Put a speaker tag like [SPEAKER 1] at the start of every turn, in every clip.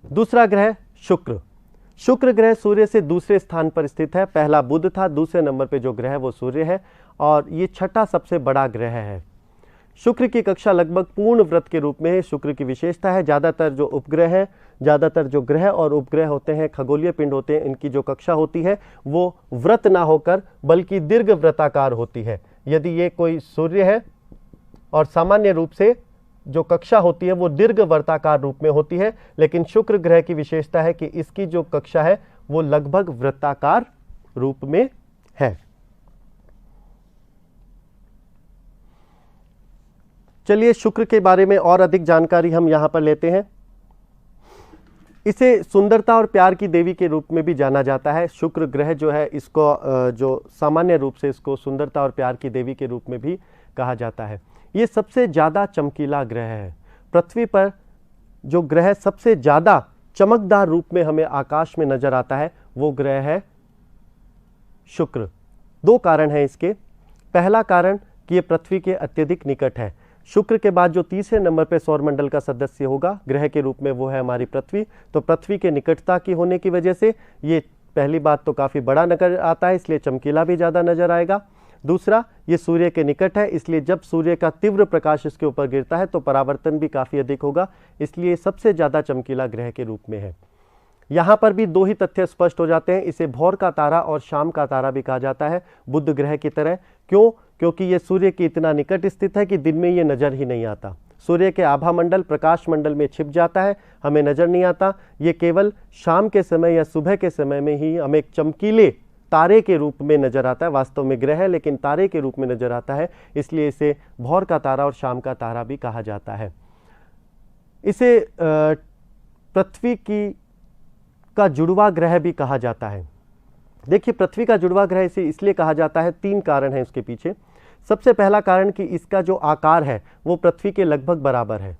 [SPEAKER 1] दूसरा ग्रह शुक्र। शुक्र ग्रह सूर्य से दूसरे स्थान पर स्थित है। पहला बुध था, दूसरे नंबर पे जो ग्रह है वो सूर्य है और ये छठा सबसे बड़ा ग्रह है। शुक्र की कक्षा लगभग पूर्ण व्रत के रूप में है। शुक्र की विशेषता है ज़्यादातर जो उपग्रह है, ज़्यादातर जो ग्रह और उपग्रह होते हैं, खगोलीय पिंड होते हैं, इनकी जो कक्षा होती है वो व्रत ना होकर बल्कि दीर्घ व्रताकार होती है। यदि ये कोई सूर्य है और सामान्य रूप से जो कक्षा होती है वो दीर्घ वर्ताकार रूप में होती है, लेकिन शुक्र ग्रह की विशेषता है कि इसकी जो कक्षा है वो लगभग वृत्ताकार रूप में है। चलिए शुक्र के बारे में और अधिक जानकारी हम यहां पर लेते हैं। इसे सुंदरता और प्यार की देवी के रूप में भी जाना जाता है। शुक्र ग्रह जो है इसको जो सामान्य रूप से इसको सुंदरता और प्यार की देवी के रूप में भी कहा जाता है। ये सबसे ज़्यादा चमकीला ग्रह है। पृथ्वी पर जो ग्रह सबसे ज़्यादा चमकदार रूप में हमें आकाश में नजर आता है वो ग्रह है शुक्र। दो कारण हैं इसके। पहला कारण कि ये पृथ्वी के अत्यधिक निकट है। शुक्र के बाद जो तीसरे नंबर पर सौरमंडल का सदस्य होगा ग्रह के रूप में वो है हमारी पृथ्वी। तो पृथ्वी के निकटता की होने की वजह से ये पहली बात तो काफ़ी बड़ा नजर आता है, इसलिए चमकीला भी ज़्यादा नजर आएगा। दूसरा, ये सूर्य के निकट है, इसलिए जब सूर्य का तीव्र प्रकाश इसके ऊपर गिरता है तो परावर्तन भी काफ़ी अधिक होगा, इसलिए सबसे ज़्यादा चमकीला ग्रह के रूप में है। यहाँ पर भी दो ही तथ्य स्पष्ट हो जाते हैं। इसे भोर का तारा और शाम का तारा भी कहा जाता है, बुध ग्रह की तरह। क्यों? क्योंकि ये सूर्य के इतना निकट स्थित है कि दिन में ये नज़र ही नहीं आता। सूर्य के आभा मंडल प्रकाश मंडल में छिप जाता है, हमें नज़र नहीं आता। ये केवल शाम के समय या सुबह के समय में ही हमें एक चमकीले तारे के रूप में नजर आता है। वास्तव में ग्रह है लेकिन तारे के रूप में नजर आता है, इसलिए इसे भोर का तारा और शाम का तारा भी कहा जाता है। इसे पृथ्वी का जुड़वा ग्रह भी कहा जाता है। देखिए, पृथ्वी का जुड़वा ग्रह इसे इसलिए कहा जाता है, तीन कारण हैं उसके पीछे। सबसे पहला कारण कि इसका जो आकार है वो पृथ्वी के लगभग बराबर है,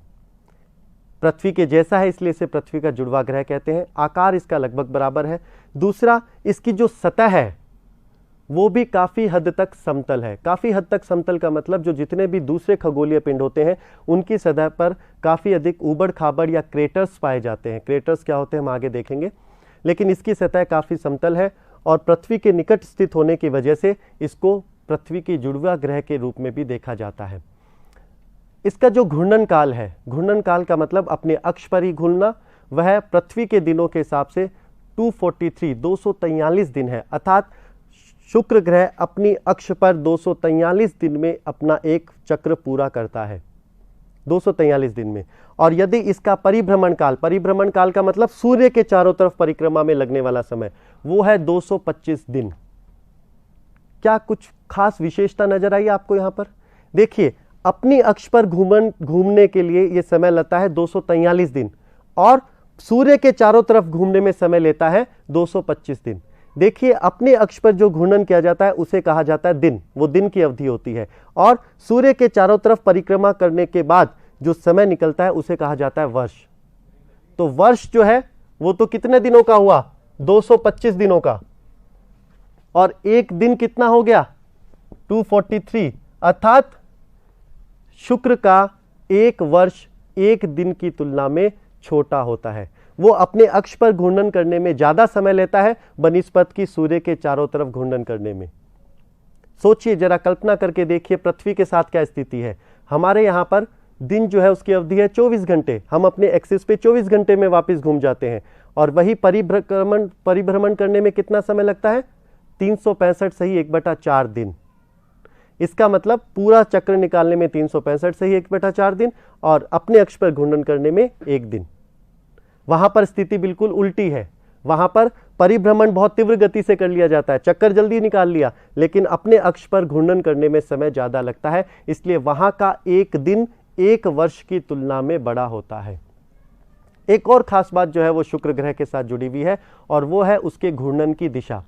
[SPEAKER 1] पृथ्वी के जैसा है, इसलिए इसे पृथ्वी का जुड़वा ग्रह कहते हैं। आकार इसका लगभग बराबर है। दूसरा, इसकी जो सतह है वो भी काफ़ी हद तक समतल है। काफ़ी हद तक समतल का मतलब जो जितने भी दूसरे खगोलीय पिंड होते हैं उनकी सतह पर काफ़ी अधिक ऊबड़ खाबड़ या क्रेटर्स पाए जाते हैं। क्रेटर्स क्या होते हैं हम आगे देखेंगे, लेकिन इसकी सतह काफ़ी समतल है और पृथ्वी के निकट स्थित होने की वजह से इसको पृथ्वी की जुड़वा ग्रह के रूप में भी देखा जाता है। इसका जो घूर्णन काल है, घूर्णन काल का मतलब अपने अक्ष पर ही घूमना, वह पृथ्वी के दिनों के हिसाब से 243 दिन है। अर्थात शुक्र ग्रह अपनी अक्ष पर 243 दिन में अपना एक चक्र पूरा करता है, 243 दिन में। और यदि इसका परिभ्रमण काल का मतलब सूर्य के चारों तरफ परिक्रमा में लगने वाला समय, वो है 225 दिन। क्या कुछ खास विशेषता नजर आई आपको यहाँ पर? देखिए, अपनी अक्ष पर घूमने के लिए यह समय लगता है 243 दिन और सूर्य के चारों तरफ घूमने में समय लेता है 225 दिन। देखिए, अपने अक्ष पर जो घूर्णन किया जाता है उसे कहा जाता है दिन, वो दिन की अवधि होती है। और सूर्य के चारों तरफ परिक्रमा करने के बाद जो समय निकलता है उसे कहा जाता है वर्ष। तो वर्ष जो है वो तो कितने दिनों का हुआ? 225 दिनों का। और एक दिन कितना हो गया? 243। अर्थात शुक्र का एक वर्ष एक दिन की तुलना में छोटा होता है। वो अपने अक्ष पर घूर्णन करने में ज्यादा समय लेता है बनिस्पत की सूर्य के चारों तरफ घूर्णन करने में। सोचिए, जरा कल्पना करके देखिए पृथ्वी के साथ क्या स्थिति है। हमारे यहां पर दिन जो है उसकी अवधि है 24 घंटे। हम अपने एक्सिस पे 24 घंटे में वापस घूम जाते हैं और वही परिभ्रमण करने में कितना समय लगता है? 365 सही 1/4 दिन। इसका मतलब पूरा चक्र निकालने में 365 सही 1/4 दिन और अपने अक्ष पर घूर्णन करने में 1 दिन। वहां पर स्थिति बिल्कुल उल्टी है। वहां पर परिभ्रमण बहुत तीव्र गति से कर लिया जाता है, चक्कर जल्दी निकाल लिया, लेकिन अपने अक्ष पर घूर्णन करने में समय ज्यादा लगता है, इसलिए वहां का एक दिन एक वर्ष की तुलना में बड़ा होता है। एक और खास बात जो है वो शुक्र ग्रह के साथ जुड़ी हुई है और वो है उसके घूर्णन की दिशा।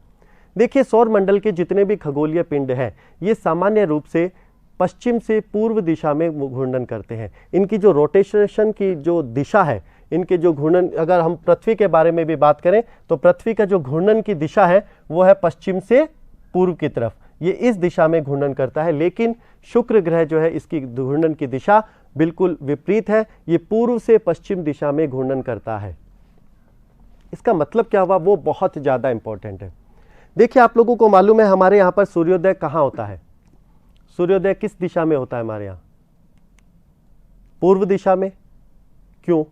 [SPEAKER 1] देखिए, सौर मंडल के जितने भी खगोलीय पिंड हैं ये सामान्य रूप से पश्चिम से पूर्व दिशा में घूर्णन करते हैं। इनकी जो रोटेशन की जो दिशा है, इनके जो घूर्णन, अगर हम पृथ्वी के बारे में भी बात करें तो पृथ्वी का जो घूर्णन की दिशा है वो है पश्चिम से पूर्व की तरफ, ये इस दिशा में घूर्णन करता है। लेकिन शुक्र ग्रह जो है इसकी घूर्णन की दिशा बिल्कुल विपरीत है, ये पूर्व से पश्चिम दिशा में घूर्णन करता है। इसका मतलब क्या हुआ, वो बहुत ज्यादा इंपॉर्टेंट है। देखिए आप लोगों को मालूम है हमारे यहां पर सूर्योदय कहां होता है? सूर्योदय किस दिशा में होता है हमारे यहां? पूर्व दिशा में। क्यों?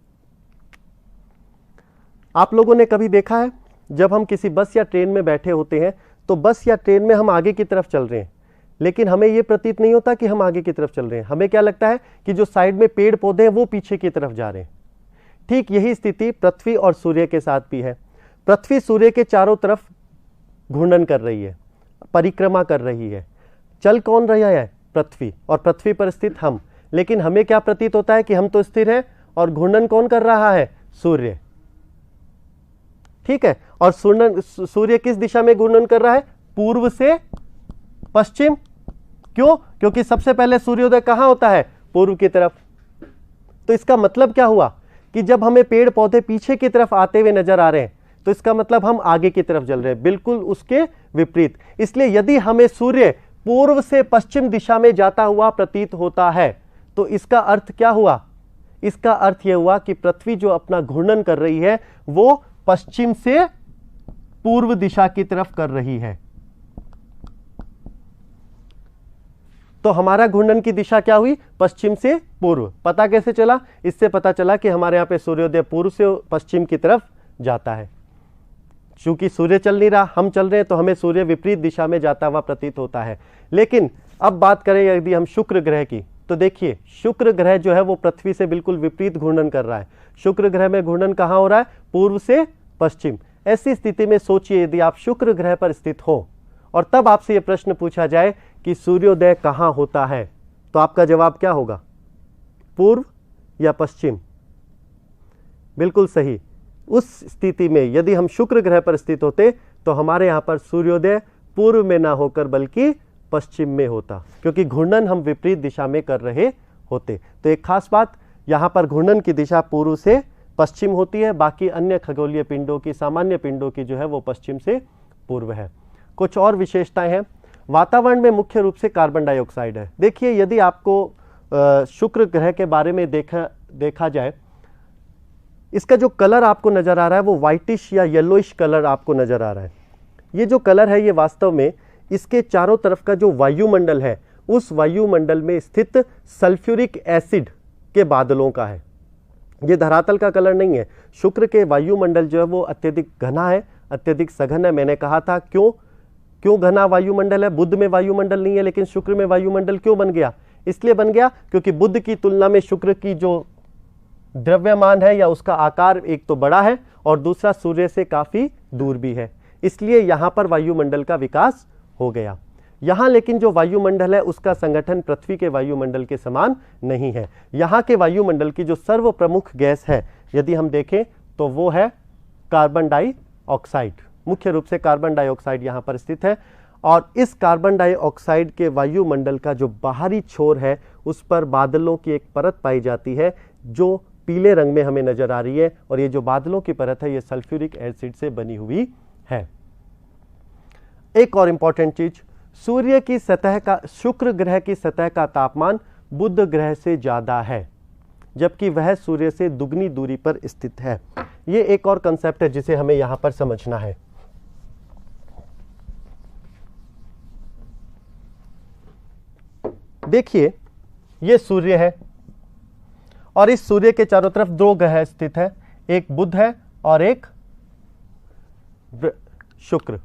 [SPEAKER 1] आप लोगों ने कभी देखा है जब हम किसी बस या ट्रेन में बैठे होते हैं तो बस या ट्रेन में हम आगे की तरफ चल रहे हैं, लेकिन हमें यह प्रतीत नहीं होता कि हम आगे की तरफ चल रहे हैं। हमें क्या लगता है कि जो साइड में पेड़ पौधे हैं वो पीछे की तरफ जा रहे हैं। ठीक यही स्थिति पृथ्वी और सूर्य के साथ भी है। पृथ्वी सूर्य के चारों तरफ घूर्णन कर रही है, परिक्रमा कर रही है। चल कौन रहा है? पृथ्वी, और पृथ्वी पर स्थित हम। लेकिन हमें क्या प्रतीत होता है कि हम तो स्थिर हैं, और घूर्णन कौन कर रहा है? सूर्य। ठीक है, और सूर्य किस दिशा में घूर्णन कर रहा है? पूर्व से पश्चिम। क्यों? क्योंकि सबसे पहले सूर्योदय कहां होता है? पूर्व की तरफ। तो इसका मतलब क्या हुआ कि जब हमें पेड़ पौधे पीछे की तरफ आते हुए नजर आ रहे हैं तो इसका मतलब हम आगे की तरफ चल रहे हैं, बिल्कुल उसके विपरीत। इसलिए यदि हमें सूर्य पूर्व से पश्चिम दिशा में जाता हुआ प्रतीत होता है तो इसका अर्थ क्या हुआ? इसका अर्थ यह हुआ कि पृथ्वी जो अपना घूर्णन कर रही है वो पश्चिम से पूर्व दिशा की तरफ कर रही है। तो हमारा घूर्णन की दिशा क्या हुई? पश्चिम से पूर्व। पता कैसे चला? इससे पता चला कि हमारे यहां पे सूर्योदय पूर्व से पश्चिम की तरफ जाता है। चूंकि सूर्य चल नहीं रहा, हम चल रहे हैं, तो हमें सूर्य विपरीत दिशा में जाता हुआ प्रतीत होता है। लेकिन अब बात करें यदि हम शुक्र ग्रह की, तो देखिए शुक्र ग्रह जो है वो पृथ्वी से बिल्कुल विपरीत घूर्णन कर रहा है। शुक्र ग्रह में घूर्णन कहां हो रहा है? पूर्व से पश्चिम। ऐसी स्थिति में सोचिए यदि आप शुक्र ग्रह पर स्थित हो और तब आपसे यह प्रश्न पूछा जाए कि सूर्योदय कहां होता है, तो आपका जवाब क्या होगा? पूर्व या पश्चिम? बिल्कुल सही। उस स्थिति में यदि हम शुक्र ग्रह पर स्थित होते तो हमारे यहां पर सूर्योदय पूर्व में ना होकर बल्कि पश्चिम में होता, क्योंकि घूर्णन हम विपरीत दिशा में कर रहे होते। तो एक खास बात, यहां पर घूर्णन की दिशा पूर्व से पश्चिम होती है, बाकी अन्य खगोलीय पिंडों की, सामान्य पिंडों की जो है वो पश्चिम से पूर्व है। कुछ और विशेषताएं हैं। वातावरण में मुख्य रूप से कार्बन डाइऑक्साइड है। देखिए यदि आपको शुक्र ग्रह के बारे में देखा जाए, इसका जो कलर आपको नजर आ रहा है वो व्हाइटिश या येलोइश कलर आपको नजर आ रहा है। ये जो कलर है ये वास्तव में इसके चारों तरफ का जो वायुमंडल है उस वायुमंडल में स्थित सल्फ्यूरिक एसिड के बादलों का है। ये धरातल का कलर नहीं है। शुक्र के वायुमंडल जो है वो अत्यधिक घना है, अत्यधिक सघन है। मैंने कहा था क्यों घना वायुमंडल है? बुध में वायुमंडल नहीं है लेकिन शुक्र में वायुमंडल क्यों बन गया? इसलिए बन गया क्योंकि बुध की तुलना में शुक्र की जो द्रव्यमान है या उसका आकार एक तो बड़ा है और दूसरा सूर्य से काफी दूर भी है, इसलिए यहां पर वायुमंडल का विकास हो गया। यहां लेकिन जो वायुमंडल है उसका संगठन पृथ्वी के वायुमंडल के समान नहीं है। यहां के वायुमंडल की जो सर्व प्रमुख गैस है यदि हम देखें तो वो है कार्बन डाइऑक्साइड। मुख्य रूप से कार्बन डाइऑक्साइड यहां पर स्थित है और इस कार्बन डाइऑक्साइड के वायुमंडल का जो बाहरी छोर है उस पर बादलों की एक परत पाई जाती है जो पीले रंग में हमें नजर आ रही है, और ये जो बादलों की परत है ये सल्फ्यूरिक एसिड से बनी हुई है। एक और इंपॉर्टेंट चीज, सूर्य की सतह का, शुक्र ग्रह की सतह का तापमान बुध ग्रह से ज्यादा है जबकि वह सूर्य से दुगनी दूरी पर स्थित है। ये एक और कंसेप्ट है जिसे हमें यहां पर समझना है। देखिए ये सूर्य है और इस सूर्य के चारों तरफ दो ग्रह स्थित है, एक बुध है और एक शुक्र।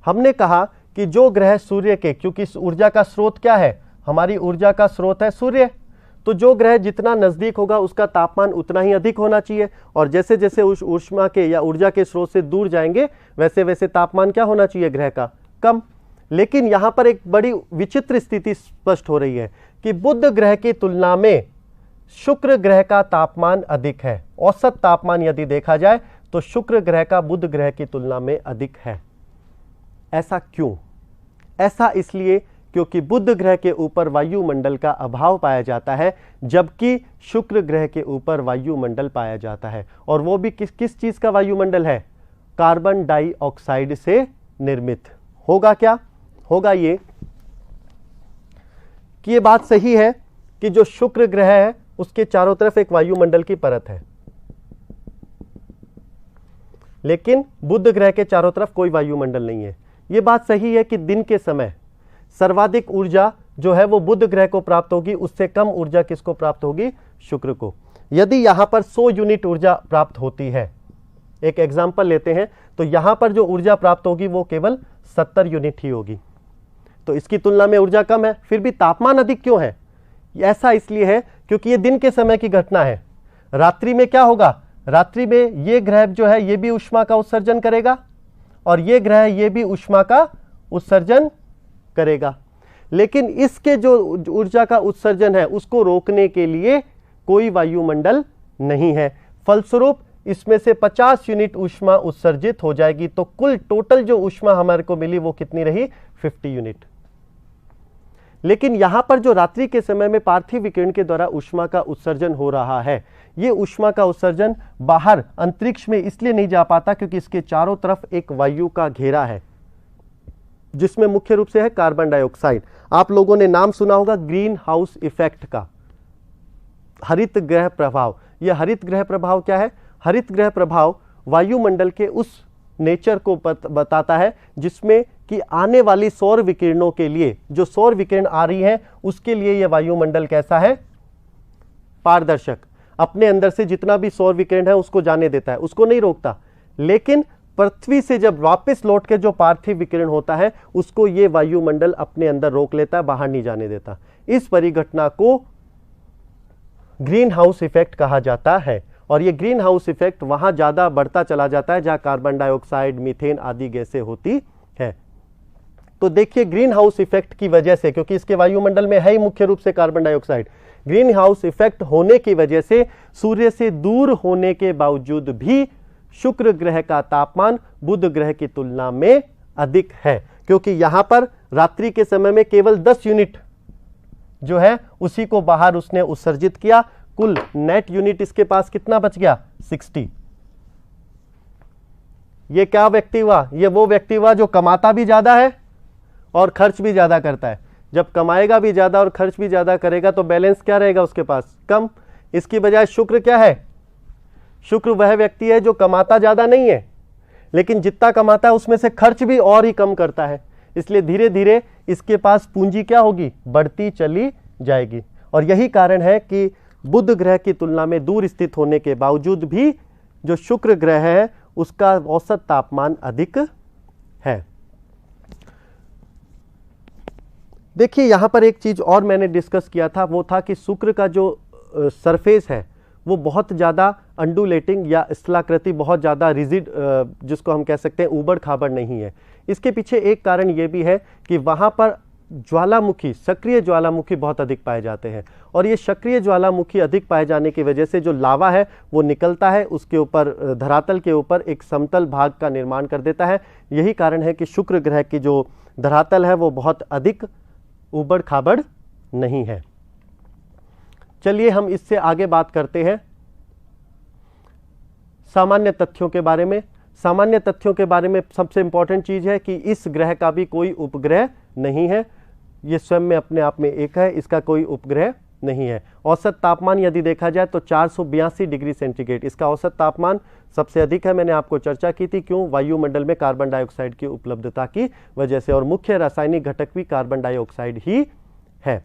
[SPEAKER 1] हमने कहा कि जो ग्रह सूर्य के, क्योंकि ऊर्जा का स्रोत क्या है? हमारी ऊर्जा का स्रोत है सूर्य, तो जो ग्रह जितना नजदीक होगा उसका तापमान उतना ही अधिक होना चाहिए, और जैसे जैसे उस ऊष्मा के या ऊर्जा के स्रोत से दूर जाएंगे वैसे वैसे तापमान क्या होना चाहिए ग्रह का? कम। लेकिन यहां पर एक बड़ी विचित्र स्थिति स्पष्ट हो रही है कि बुध ग्रह की तुलना में शुक्र ग्रह का तापमान अधिक है। औसत तापमान यदि देखा जाए तो शुक्र ग्रह का बुध ग्रह की तुलना में अधिक है। ऐसा क्यों? ऐसा इसलिए क्योंकि बुध ग्रह के ऊपर वायुमंडल का अभाव पाया जाता है जबकि शुक्र ग्रह के ऊपर वायुमंडल पाया जाता है, और वो भी किस चीज का वायुमंडल है? कार्बन डाइऑक्साइड से निर्मित। होगा क्या? होगा ये कि ये बात सही है कि जो शुक्र ग्रह है उसके चारों तरफ एक वायुमंडल की परत है। लेकिन बुध ग्रह के चारों तरफ कोई वायुमंडल नहीं है। यह बात सही है कि दिन के समय सर्वाधिक ऊर्जा जो है वो बुध ग्रह को प्राप्त होगी, उससे कम ऊर्जा किसको प्राप्त होगी? शुक्र को। यदि यहां पर 100 यूनिट ऊर्जा प्राप्त होती है, एक एग्जाम्पल लेते हैं, तो यहां पर जो ऊर्जा प्राप्त होगी वो केवल 70 यूनिट ही होगी। तो इसकी तुलना में ऊर्जा कम है, फिर भी तापमान अधिक क्यों है? ऐसा इसलिए है क्योंकि ये दिन के समय की घटना है। रात्रि में क्या होगा? रात्रि में ये ग्रह जो है ये भी ऊष्मा का उत्सर्जन करेगा और ये ग्रह ये भी ऊष्मा का उत्सर्जन करेगा, लेकिन इसके जो ऊर्जा का उत्सर्जन है उसको रोकने के लिए कोई वायुमंडल नहीं है। फलस्वरूप इसमें से 50 यूनिट ऊष्मा उत्सर्जित हो जाएगी, तो कुल टोटल जो ऊष्मा हमारे को मिली वो कितनी रही? 50 यूनिट। लेकिन यहां पर जो रात्रि के समय में पार्थिव विकिरण के द्वारा ऊष्मा का उत्सर्जन हो रहा है, ये ऊष्मा का उत्सर्जन बाहर अंतरिक्ष में इसलिए नहीं जा पाता क्योंकि इसके चारों तरफ एक वायु का घेरा है, जिसमें मुख्य रूप से है कार्बन डाइऑक्साइड। आप लोगों ने नाम सुना होगा ग्रीन हाउस इफेक्ट का, हरित ग्रह प्रभाव। यह हरित ग्रह प्रभाव क्या है? हरित ग्रह प्रभाव वायुमंडल के उस नेचर को बताता है जिसमें कि आने वाली सौर विकिरणों के लिए, जो सौर विकिरण आ रही है उसके लिए यह वायुमंडल कैसा है? पारदर्शक। अपने अंदर से जितना भी सौर विकिरण है उसको जाने देता है, उसको नहीं रोकता। लेकिन पृथ्वी से जब वापस लौट के जो पार्थिव विकिरण होता है उसको ये वायुमंडल अपने अंदर रोक लेता है, बाहर नहीं जाने देता। इस परिघटना को ग्रीन हाउस इफेक्ट कहा जाता है और ये ग्रीन हाउस इफेक्ट वहां ज्यादा बढ़ता चला जाता है जहां कार्बन डाइऑक्साइड, मीथेन आदि गैसें होती है। तो देखिए ग्रीन हाउस इफेक्ट की वजह से, क्योंकि इसके वायुमंडल में है ही मुख्य रूप से carbon dioxide, green house effect होने की वजह से सूर्य से दूर होने के बावजूद भी शुक्र ग्रह का तापमान बुध ग्रह की तुलना में अधिक है, क्योंकि यहां पर रात्रि के समय में केवल 10 यूनिट जो है उसी को बाहर उसने उत्सर्जित किया। कुल नेट यूनिट इसके पास कितना बच गया? 60। ये क्या व्यक्ति हुआ? ये वो व्यक्ति हुआ जो कमाता भी ज्यादा है और खर्च भी ज्यादा करता है। जब कमाएगा भी ज्यादा और खर्च भी ज्यादा करेगा तो बैलेंस क्या रहेगा उसके पास? कम। इसकी बजाय शुक्र क्या है? शुक्र वह व्यक्ति है जो कमाता ज्यादा नहीं है, लेकिन जितना कमाता है उसमें से खर्च भी और ही कम करता है। इसलिए धीरे धीरे इसके पास पूंजी क्या होगी? बढ़ती चली जाएगी। और यही कारण है कि बुध ग्रह की तुलना में दूर स्थित होने के बावजूद भी जो शुक्र ग्रह है उसका औसत तापमान अधिक है। देखिए यहां पर एक चीज और मैंने डिस्कस किया था, वो था कि शुक्र का जो सरफेस है वो बहुत ज़्यादा अंडुलेटिंग या स्थलाकृति, बहुत ज़्यादा रिजिड, जिसको हम कह सकते हैं ऊबड़ खाबड़ नहीं है। इसके पीछे एक कारण ये भी है कि वहाँ पर ज्वालामुखी, सक्रिय ज्वालामुखी बहुत अधिक पाए जाते हैं और ये सक्रिय ज्वालामुखी अधिक पाए जाने की वजह से जो लावा है वो निकलता है, उसके ऊपर धरातल के ऊपर एक समतल भाग का निर्माण कर देता है। यही कारण है कि शुक्र ग्रह की जो धरातल है वो बहुत अधिक ऊबड़ खाबड़ नहीं है। चलिए हम इससे आगे बात करते हैं सामान्य तथ्यों के बारे में। सामान्य तथ्यों के बारे में सबसे इंपॉर्टेंट चीज है कि इस ग्रह का भी कोई उपग्रह नहीं है, ये स्वयं में अपने आप में एक है, इसका कोई उपग्रह नहीं है। औसत तापमान यदि देखा जाए तो 482 डिग्री सेंटीग्रेड इसका औसत तापमान सबसे अधिक है। मैंने आपको चर्चा की थी क्यों? वायुमंडल में कार्बन डाइऑक्साइड की उपलब्धता की वजह से, और मुख्य रासायनिक घटक भी कार्बन डाइऑक्साइड ही है।